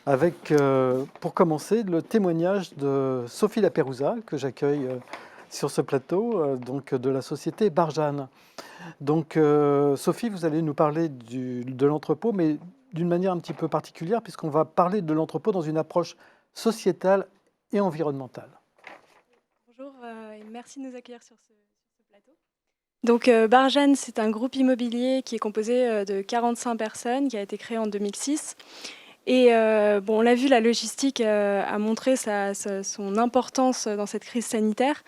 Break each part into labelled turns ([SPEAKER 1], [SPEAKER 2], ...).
[SPEAKER 1] avec, pour commencer, le témoignage de Sophie Lapérouza, que j'accueille sur ce plateau, donc de la société Barjane. Donc, Sophie, vous allez nous parler de l'entrepôt, mais d'une manière un petit peu particulière, puisqu'on va parler de l'entrepôt dans une approche sociétale et environnementale.
[SPEAKER 2] Bonjour et merci de nous accueillir sur ce plateau. Donc Barjane, c'est un groupe immobilier qui est composé de 45 personnes, qui a été créé en 2006. Et bon, on l'a vu, la logistique a montré son importance dans cette crise sanitaire.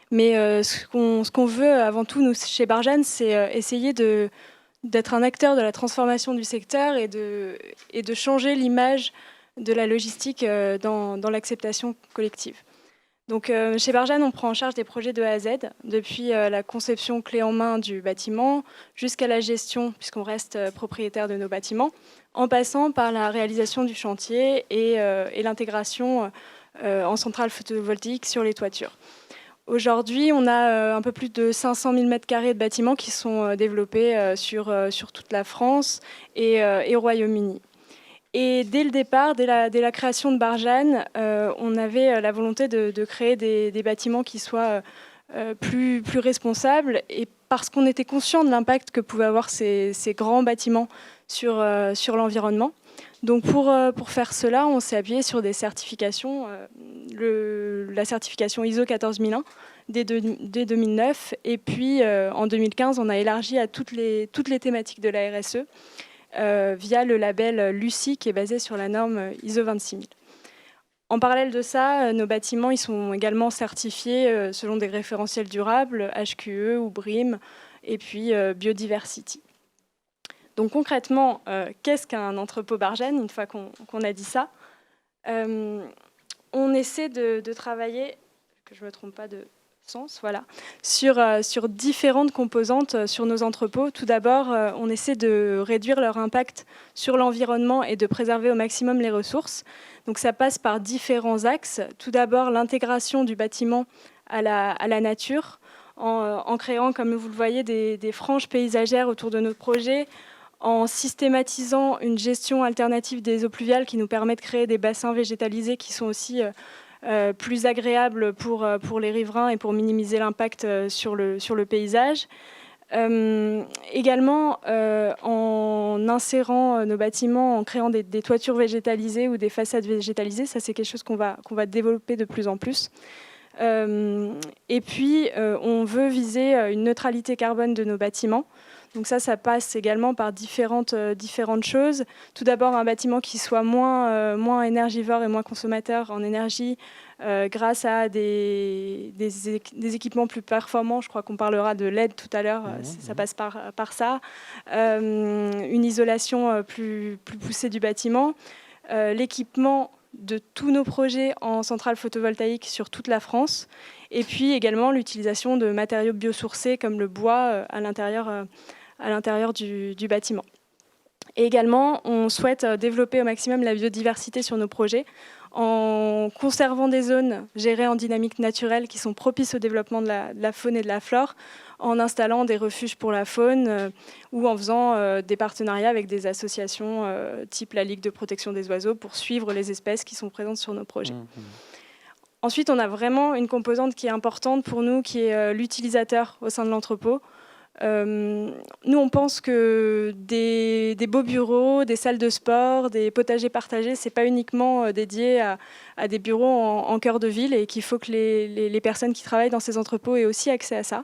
[SPEAKER 2] Mais ce qu'on veut avant tout, nous, chez Barjane, c'est essayer d'être un acteur de la transformation du secteur et de changer l'image de la logistique dans l'acceptation collective. Donc, chez Barjane, on prend en charge des projets de A à Z, depuis la conception clé en main du bâtiment jusqu'à la gestion, puisqu'on reste propriétaire de nos bâtiments, en passant par la réalisation du chantier et l'intégration en centrale photovoltaïque sur les toitures. Aujourd'hui, on a un peu plus de 500 000 m² de bâtiments qui sont développés sur toute la France et au Royaume-Uni. Et dès le départ, dès la création de Barjane, on avait la volonté de créer des bâtiments qui soient plus responsables, et parce qu'on était conscient de l'impact que pouvaient avoir ces grands bâtiments sur l'environnement. Donc pour faire cela, on s'est appuyé sur des certifications, la certification ISO 14001 dès 2009, et puis en 2015, on a élargi à toutes les thématiques de la RSE, via le label Lucie, qui est basé sur la norme ISO 26000. En parallèle de ça, nos bâtiments ils sont également certifiés selon des référentiels durables, HQE ou BREEAM, et puis Biodiversity. Donc concrètement, qu'est-ce qu'un entrepôt Barjane, une fois qu'on a dit ça? On essaie de travailler, que je ne me trompe pas de sens, voilà, sur différentes composantes sur nos entrepôts. Tout d'abord, on essaie de réduire leur impact sur l'environnement et de préserver au maximum les ressources. Donc ça passe par différents axes. Tout d'abord, l'intégration du bâtiment à la nature, en créant, comme vous le voyez, des franges paysagères autour de notre projet, en systématisant une gestion alternative des eaux pluviales qui nous permet de créer des bassins végétalisés qui sont aussi plus agréables pour les riverains et pour minimiser l'impact sur le paysage. Également, en insérant nos bâtiments, en créant des toitures végétalisées ou des façades végétalisées, ça c'est quelque chose qu'on va développer de plus en plus. Et puis, on veut viser une neutralité carbone de nos bâtiments. Donc ça passe également par différentes choses. Tout d'abord, un bâtiment qui soit moins énergivore et moins consommateur en énergie grâce à des équipements plus performants. Je crois qu'on parlera de LED tout à l'heure, ça passe par ça. Une isolation plus poussée du bâtiment. L'équipement de tous nos projets en centrale photovoltaïque sur toute la France. Et puis également l'utilisation de matériaux biosourcés comme le bois à l'intérieur du bâtiment. Et également, on souhaite développer au maximum la biodiversité sur nos projets en conservant des zones gérées en dynamique naturelle qui sont propices au développement de la faune et de la flore, en installant des refuges pour la faune ou en faisant des partenariats avec des associations type la Ligue de protection des oiseaux pour suivre les espèces qui sont présentes sur nos projets. Ensuite, on a vraiment une composante qui est importante pour nous, qui est l'utilisateur au sein de l'entrepôt. Nous, on pense que des beaux bureaux, des salles de sport, des potagers partagés, c'est pas uniquement dédié à des bureaux en cœur de ville, et qu'il faut que les personnes qui travaillent dans ces entrepôts aient aussi accès à ça.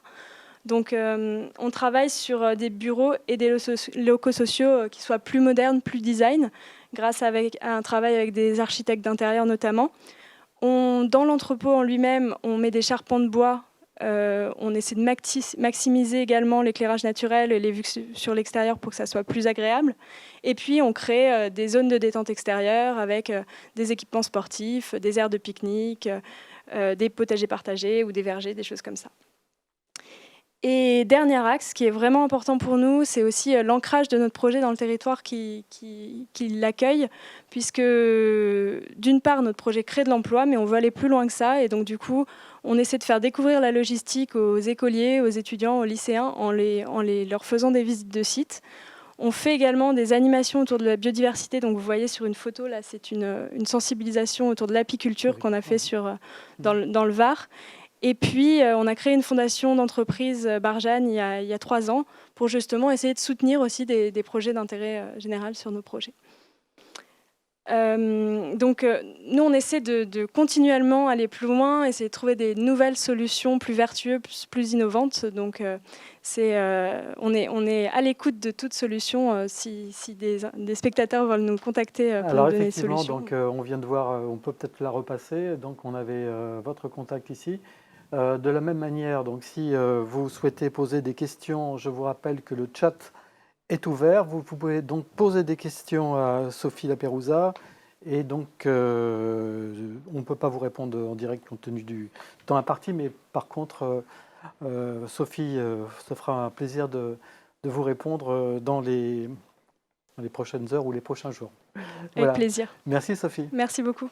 [SPEAKER 2] Donc, on travaille sur des bureaux et des locaux sociaux qui soient plus modernes, plus design, grâce à un travail avec des architectes d'intérieur notamment. Dans l'entrepôt en lui-même, on met des charpents de bois. On essaie de maximiser également l'éclairage naturel et les vues sur l'extérieur pour que ça soit plus agréable. Et puis, on crée des zones de détente extérieure avec des équipements sportifs, des aires de pique-nique, des potagers partagés ou des vergers, des choses comme ça. Et dernier axe qui est vraiment important pour nous, c'est aussi l'ancrage de notre projet dans le territoire qui l'accueille, puisque d'une part, notre projet crée de l'emploi, mais on veut aller plus loin que ça. Et donc, du coup, on essaie de faire découvrir la logistique aux écoliers, aux étudiants, aux lycéens, en leur faisant des visites de sites. On fait également des animations autour de la biodiversité. Donc vous voyez sur une photo, là, c'est une sensibilisation autour de l'apiculture qu'on a fait dans le Var. Et puis, on a créé une fondation d'entreprise Barjane il y a 3 ans pour justement essayer de soutenir aussi des projets d'intérêt général sur nos projets. Donc, nous, on essaie de continuellement aller plus loin, essayer de trouver des nouvelles solutions plus vertueuses, plus innovantes. Donc, on est à l'écoute de toute solution si des spectateurs veulent nous contacter pour nous donner des solutions.
[SPEAKER 1] Donc, on vient de voir, on peut peut-être la repasser. Donc, on avait votre contact ici. De la même manière, donc, si vous souhaitez poser des questions, je vous rappelle que le chat est ouvert. Vous pouvez donc poser des questions à Sophie Laperouza. Et donc, on ne peut pas vous répondre en direct compte tenu du temps imparti, mais par contre, Sophie se fera un plaisir de vous répondre dans les prochaines heures ou les prochains jours.
[SPEAKER 2] Avec plaisir.
[SPEAKER 1] Merci Sophie.
[SPEAKER 2] Merci beaucoup.